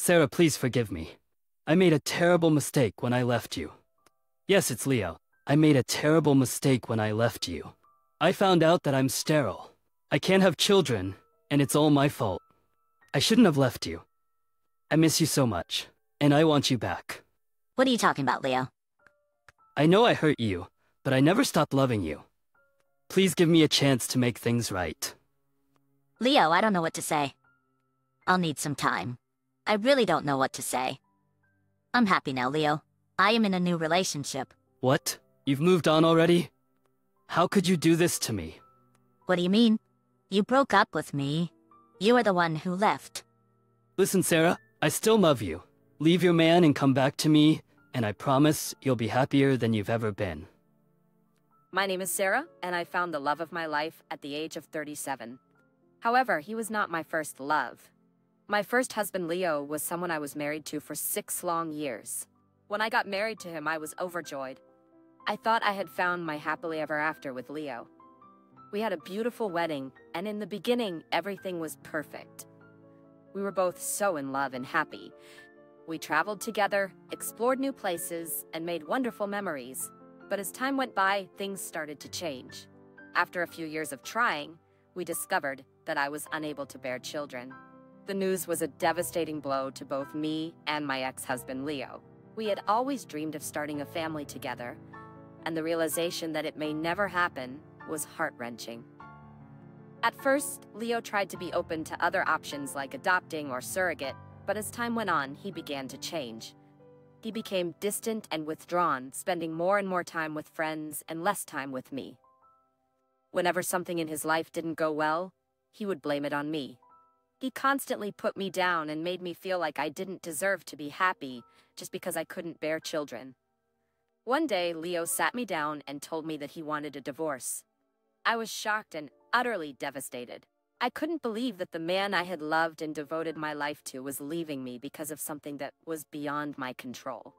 Sarah, please forgive me. I made a terrible mistake when I left you. Yes, it's Leo. I made a terrible mistake when I left you. I found out that I'm sterile. I can't have children, and it's all my fault. I shouldn't have left you. I miss you so much, and I want you back. What are you talking about, Leo? I know I hurt you, but I never stopped loving you. Please give me a chance to make things right. Leo, I don't know what to say. I'll need some time. I really don't know what to say. I'm happy now, Leo. I am in a new relationship. What? You've moved on already? How could you do this to me? What do you mean? You broke up with me. You are the one who left. Listen, Sarah, I still love you. Leave your man and come back to me, and I promise you'll be happier than you've ever been. My name is Sarah, and I found the love of my life at the age of 37. However, he was not my first love. My first husband, Leo, was someone I was married to for 6 long years. When I got married to him, I was overjoyed. I thought I had found my happily ever after with Leo. We had a beautiful wedding, and in the beginning, everything was perfect. We were both so in love and happy. We traveled together, explored new places, and made wonderful memories. But as time went by, things started to change. After a few years of trying, we discovered that I was unable to bear children. The news was a devastating blow to both me and my ex-husband, Leo. We had always dreamed of starting a family together, and the realization that it may never happen was heart-wrenching. At first, Leo tried to be open to other options like adopting or surrogate, but as time went on, he began to change. He became distant and withdrawn, spending more and more time with friends and less time with me. Whenever something in his life didn't go well, he would blame it on me. He constantly put me down and made me feel like I didn't deserve to be happy just because I couldn't bear children. One day, Leo sat me down and told me that he wanted a divorce. I was shocked and utterly devastated. I couldn't believe that the man I had loved and devoted my life to was leaving me because of something that was beyond my control.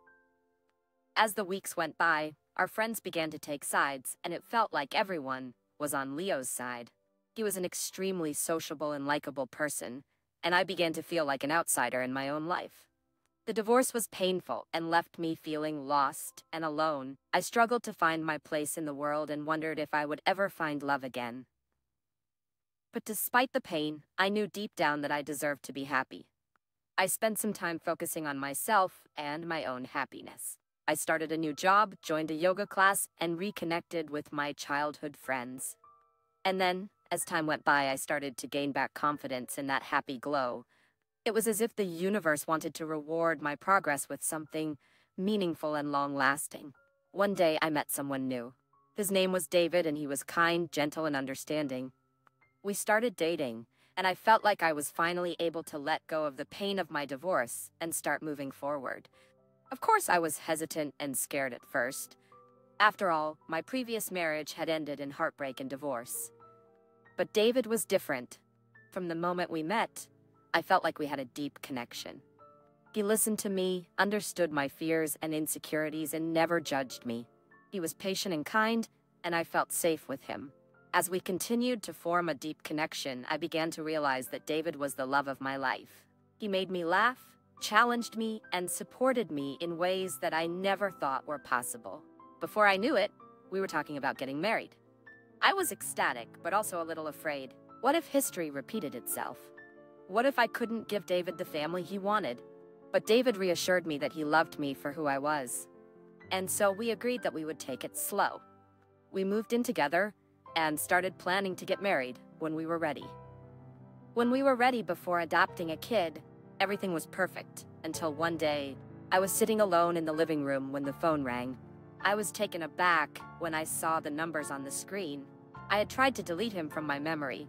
As the weeks went by, our friends began to take sides, and it felt like everyone was on Leo's side. He was an extremely sociable and likable person, and I began to feel like an outsider in my own life. The divorce was painful and left me feeling lost and alone. I struggled to find my place in the world and wondered if I would ever find love again. But despite the pain, I knew deep down that I deserved to be happy. I spent some time focusing on myself and my own happiness. I started a new job, joined a yoga class, and reconnected with my childhood friends. And then, as time went by, I started to gain back confidence in that happy glow. It was as if the universe wanted to reward my progress with something meaningful and long-lasting. One day, I met someone new. His name was David, and he was kind, gentle, and understanding. We started dating, and I felt like I was finally able to let go of the pain of my divorce and start moving forward. Of course, I was hesitant and scared at first. After all, my previous marriage had ended in heartbreak and divorce. But David was different. From the moment we met, I felt like we had a deep connection. He listened to me, understood my fears and insecurities, and never judged me. He was patient and kind, and I felt safe with him. As we continued to form a deep connection, I began to realize that David was the love of my life. He made me laugh, challenged me, and supported me in ways that I never thought were possible. Before I knew it, we were talking about getting married. I was ecstatic, but also a little afraid. What if history repeated itself? What if I couldn't give David the family he wanted? But David reassured me that he loved me for who I was. And so we agreed that we would take it slow. We moved in together and started planning to get married when we were ready. When we were ready before adopting a kid, everything was perfect until one day, I was sitting alone in the living room when the phone rang. I was taken aback when I saw the numbers on the screen. I had tried to delete him from my memory,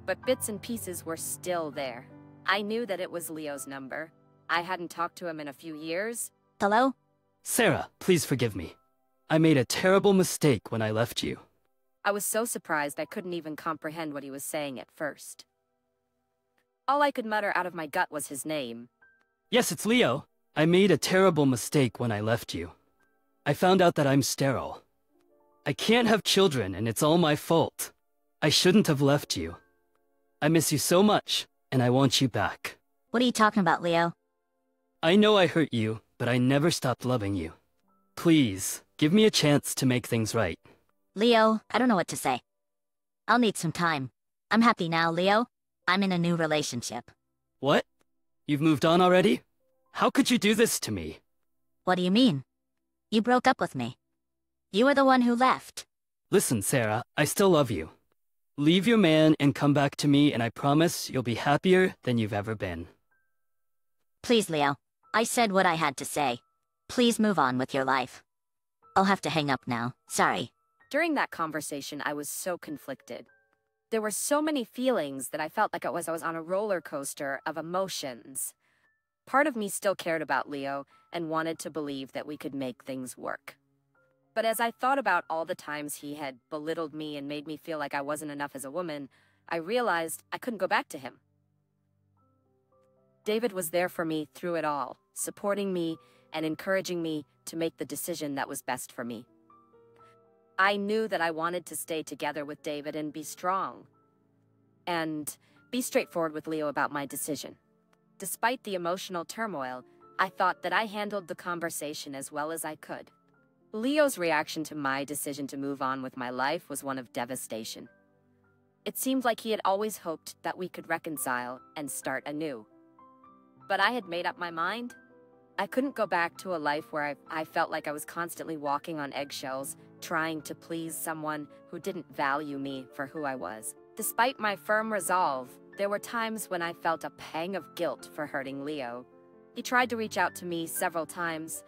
but bits and pieces were still there. I knew that it was Leo's number. I hadn't talked to him in a few years. Hello? Sarah, please forgive me. I made a terrible mistake when I left you. I was so surprised I couldn't even comprehend what he was saying at first. All I could mutter out of my gut was his name. Yes, it's Leo. I made a terrible mistake when I left you. I found out that I'm sterile. I can't have children, and it's all my fault. I shouldn't have left you. I miss you so much, and I want you back. What are you talking about, Leo? I know I hurt you, but I never stopped loving you. Please, give me a chance to make things right. Leo, I don't know what to say. I'll need some time. I'm happy now, Leo. I'm in a new relationship. What? You've moved on already? How could you do this to me? What do you mean? You broke up with me. You were the one who left. Listen, Sarah, I still love you. Leave your man and come back to me, and I promise you'll be happier than you've ever been. Please, Leo. I said what I had to say. Please move on with your life. I'll have to hang up now. Sorry. During that conversation, I was so conflicted. There were so many feelings that I felt like I was on a roller coaster of emotions. Part of me still cared about Leo and wanted to believe that we could make things work. But as I thought about all the times he had belittled me and made me feel like I wasn't enough as a woman, I realized I couldn't go back to him. David was there for me through it all, supporting me and encouraging me to make the decision that was best for me. I knew that I wanted to stay together with David and be strong. And be straightforward with Leo about my decision. Despite the emotional turmoil, I thought that I handled the conversation as well as I could. Leo's reaction to my decision to move on with my life was one of devastation. It seemed like he had always hoped that we could reconcile and start anew. But I had made up my mind. I couldn't go back to a life where I felt like I was constantly walking on eggshells, trying to please someone who didn't value me for who I was. Despite my firm resolve, there were times when I felt a pang of guilt for hurting Leo. He tried to reach out to me several times,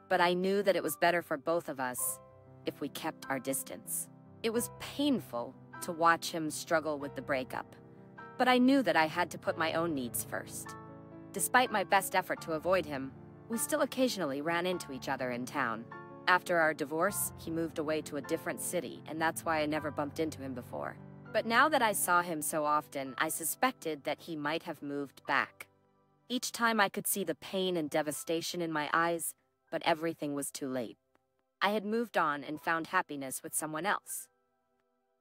but I knew that it was better for both of us if we kept our distance. It was painful to watch him struggle with the breakup, but I knew that I had to put my own needs first. Despite my best effort to avoid him, we still occasionally ran into each other in town. After our divorce, he moved away to a different city, and that's why I never bumped into him before. But now that I saw him so often, I suspected that he might have moved back. Each time I could see the pain and devastation in my eyes, but everything was too late. I had moved on and found happiness with someone else.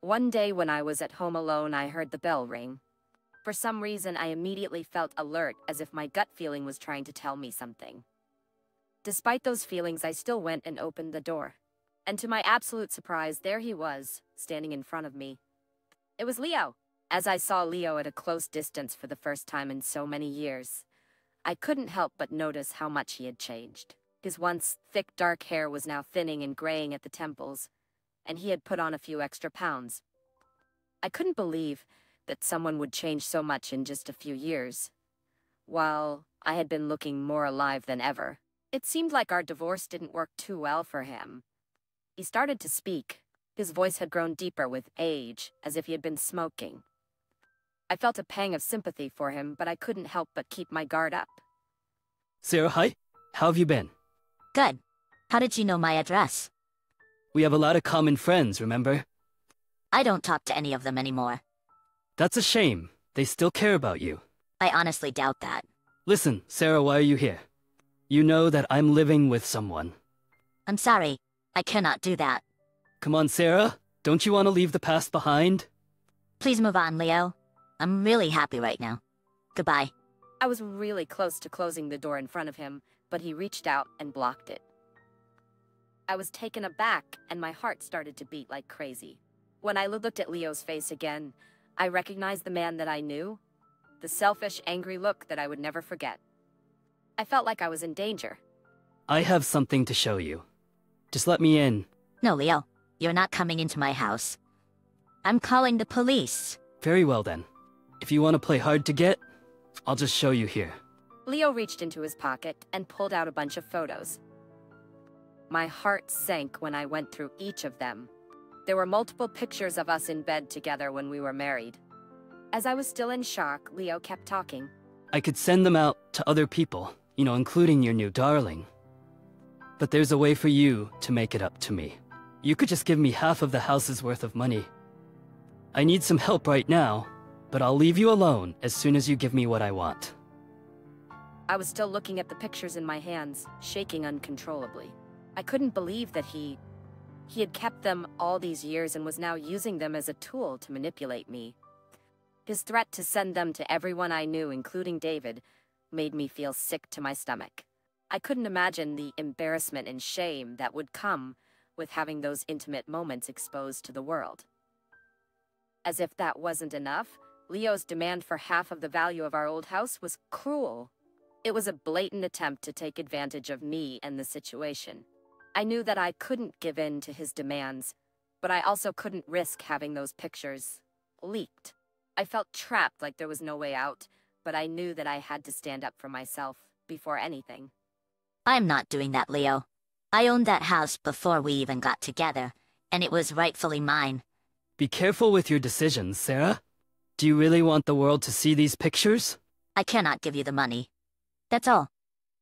One day when I was at home alone, I heard the bell ring. For some reason, I immediately felt alert, as if my gut feeling was trying to tell me something. Despite those feelings, I still went and opened the door. And to my absolute surprise, there he was, standing in front of me. It was Leo. As I saw Leo at a close distance for the first time in so many years, I couldn't help but notice how much he had changed. His once thick dark hair was now thinning and graying at the temples, and he had put on a few extra pounds. I couldn't believe that someone would change so much in just a few years, while I had been looking more alive than ever. It seemed like our divorce didn't work too well for him. He started to speak. His voice had grown deeper with age, as if he had been smoking. I felt a pang of sympathy for him, but I couldn't help but keep my guard up. Sarah, hi. How have you been? Good. How did you know my address? We have a lot of common friends, remember? I don't talk to any of them anymore. That's a shame. They still care about you. I honestly doubt that. Listen, Sarah, why are you here? You know that I'm living with someone. I'm sorry. I cannot do that. Come on, Sarah. Don't you want to leave the past behind? Please move on, Leo. I'm really happy right now. Goodbye. I was really close to closing the door in front of him, but he reached out and blocked it. I was taken aback, and my heart started to beat like crazy. When I looked at Leo's face again, I recognized the man that I knew, the selfish, angry look that I would never forget. I felt like I was in danger. I have something to show you. Just let me in. No, Leo. You're not coming into my house. I'm calling the police. Very well then. If you want to play hard to get, I'll just show you here. Leo reached into his pocket and pulled out a bunch of photos. My heart sank when I went through each of them. There were multiple pictures of us in bed together when we were married. As I was still in shock, Leo kept talking. I could send them out to other people, including your new darling. But there's a way for you to make it up to me. You could just give me half of the house's worth of money. I need some help right now, but I'll leave you alone as soon as you give me what I want. I was still looking at the pictures in my hands, shaking uncontrollably. I couldn't believe that he had kept them all these years and was now using them as a tool to manipulate me. His threat to send them to everyone I knew, including David, made me feel sick to my stomach. I couldn't imagine the embarrassment and shame that would come with having those intimate moments exposed to the world. As if that wasn't enough, Leo's demand for half of the value of our old house was cruel. It was a blatant attempt to take advantage of me and the situation. I knew that I couldn't give in to his demands, but I also couldn't risk having those pictures leaked. I felt trapped, like there was no way out, but I knew that I had to stand up for myself before anything. I'm not doing that, Leo. I owned that house before we even got together, and it was rightfully mine. Be careful with your decisions, Sarah. Do you really want the world to see these pictures? I cannot give you the money. That's all.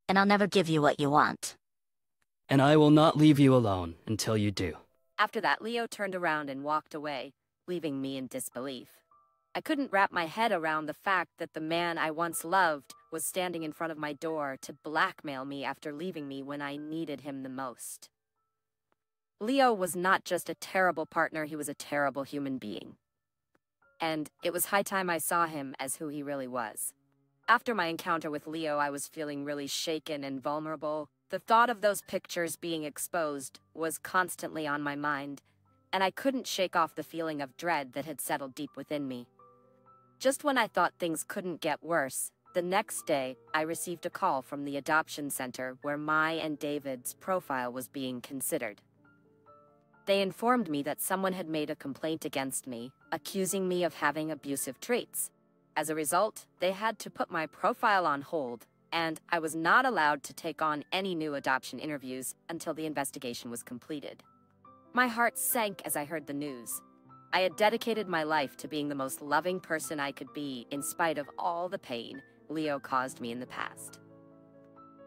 And I'll never give you what you want. And I will not leave you alone until you do. After that, Leo turned around and walked away, leaving me in disbelief. I couldn't wrap my head around the fact that the man I once loved was standing in front of my door to blackmail me after leaving me when I needed him the most. Leo was not just a terrible partner, he was a terrible human being. And it was high time I saw him as who he really was. After my encounter with Leo, I was feeling really shaken and vulnerable. The thought of those pictures being exposed was constantly on my mind, and I couldn't shake off the feeling of dread that had settled deep within me. Just when I thought things couldn't get worse, the next day I received a call from the adoption center where my and David's profile was being considered. They informed me that someone had made a complaint against me, accusing me of having abusive traits. As a result, they had to put my profile on hold, and I was not allowed to take on any new adoption interviews until the investigation was completed. My heart sank as I heard the news. I had dedicated my life to being the most loving person I could be, in spite of all the pain Leo caused me in the past.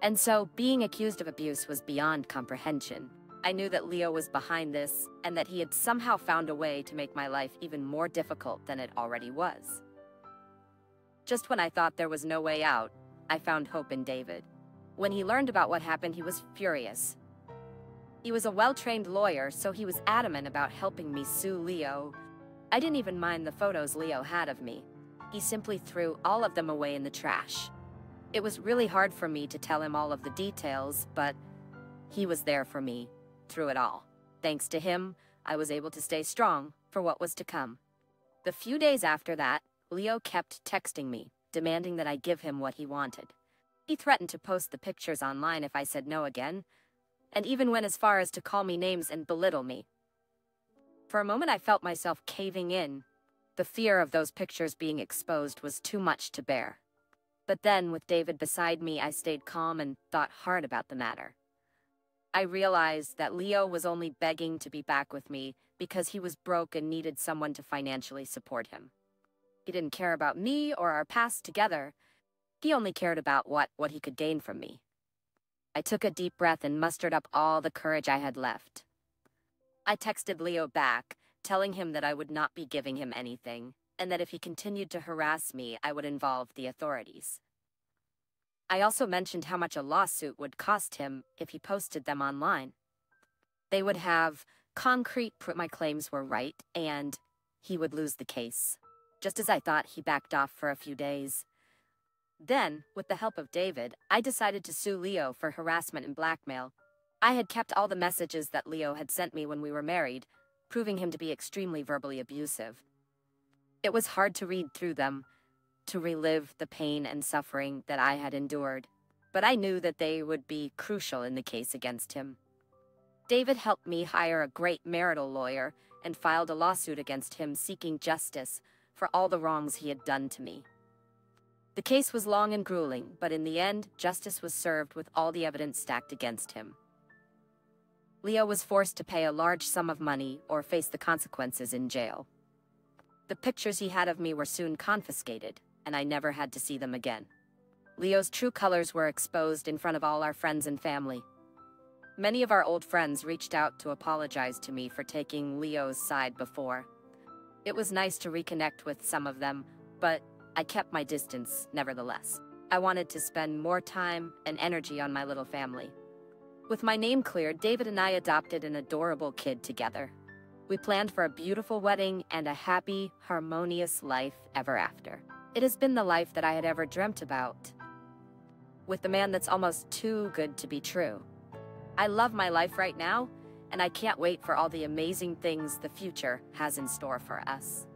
And so, being accused of abuse was beyond comprehension. I knew that Leo was behind this, and that he had somehow found a way to make my life even more difficult than it already was. Just when I thought there was no way out, I found hope in David. When he learned about what happened, he was furious. He was a well-trained lawyer, so he was adamant about helping me sue Leo. I didn't even mind the photos Leo had of me. He simply threw all of them away in the trash. It was really hard for me to tell him all of the details, but he was there for me through it all. Thanks to him, I was able to stay strong for what was to come. The few days after that, Leo kept texting me, demanding that I give him what he wanted. He threatened to post the pictures online if I said no again, and even went as far as to call me names and belittle me. For a moment I felt myself caving in. The fear of those pictures being exposed was too much to bear. But then, with David beside me, I stayed calm and thought hard about the matter. I realized that Leo was only begging to be back with me because he was broke and needed someone to financially support him. He didn't care about me or our past together. He only cared about what he could gain from me. I took a deep breath and mustered up all the courage I had left. I texted Leo back, telling him that I would not be giving him anything, and that if he continued to harass me, I would involve the authorities. I also mentioned how much a lawsuit would cost him if he posted them online. They would have concrete proof my claims were right, and he would lose the case. Just as I thought, he backed off for a few days. Then, with the help of David, I decided to sue Leo for harassment and blackmail. I had kept all the messages that Leo had sent me when we were married, proving him to be extremely verbally abusive. It was hard to read through them, to relive the pain and suffering that I had endured, but I knew that they would be crucial in the case against him. David helped me hire a great marital lawyer and filed a lawsuit against him seeking justice for all the wrongs he had done to me. The case was long and grueling, but in the end, justice was served with all the evidence stacked against him. Leo was forced to pay a large sum of money or face the consequences in jail. The pictures he had of me were soon confiscated, and I never had to see them again. Leo's true colors were exposed in front of all our friends and family. Many of our old friends reached out to apologize to me for taking Leo's side before. It was nice to reconnect with some of them, but I kept my distance nevertheless. I wanted to spend more time and energy on my little family. With my name cleared, David and I adopted an adorable kid together. We planned for a beautiful wedding and a happy, harmonious life ever after. It has been the life that I had ever dreamt about. with the man that's almost too good to be true. I love my life right now, and I can't wait for all the amazing things the future has in store for us.